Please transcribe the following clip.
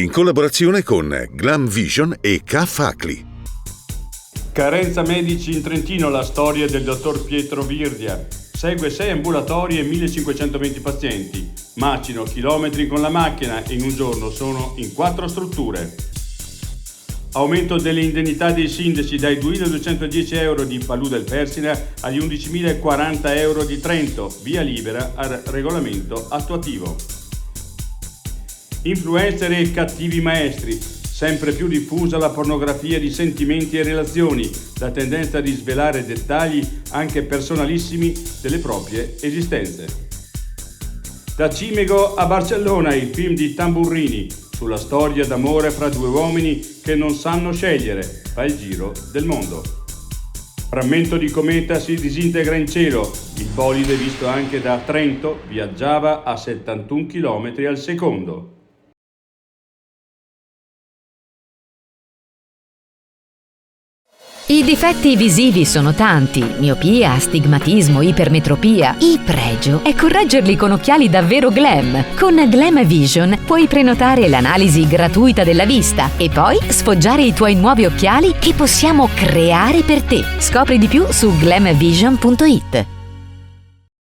in collaborazione con Glam Vision e K-Facli. Carenza medici in Trentino, la storia del dottor Pietro Virdia. Segue 6 ambulatori e 1520 pazienti. Macino chilometri con la macchina e in un giorno sono in 4 strutture. Aumento delle indennità dei sindaci dai 2.210 euro di Palù del Persina agli 11.040 euro di Trento, via libera al regolamento attuativo. Influencer e cattivi maestri, sempre più diffusa la pornografia di sentimenti e relazioni, la tendenza di svelare dettagli anche personalissimi delle proprie esistenze. Da Cimego a Barcellona, il film di Tamburrini, sulla storia d'amore fra due uomini che non sanno scegliere, fa il giro del mondo. Frammento di cometa si disintegra in cielo, il bolide visto anche da Trento viaggiava a 71 km al secondo. I difetti visivi sono tanti: miopia, astigmatismo, ipermetropia. Il pregio è correggerli con occhiali davvero glam. Con Glam Vision puoi prenotare l'analisi gratuita della vista e poi sfoggiare i tuoi nuovi occhiali che possiamo creare per te. Scopri di più su glamvision.it.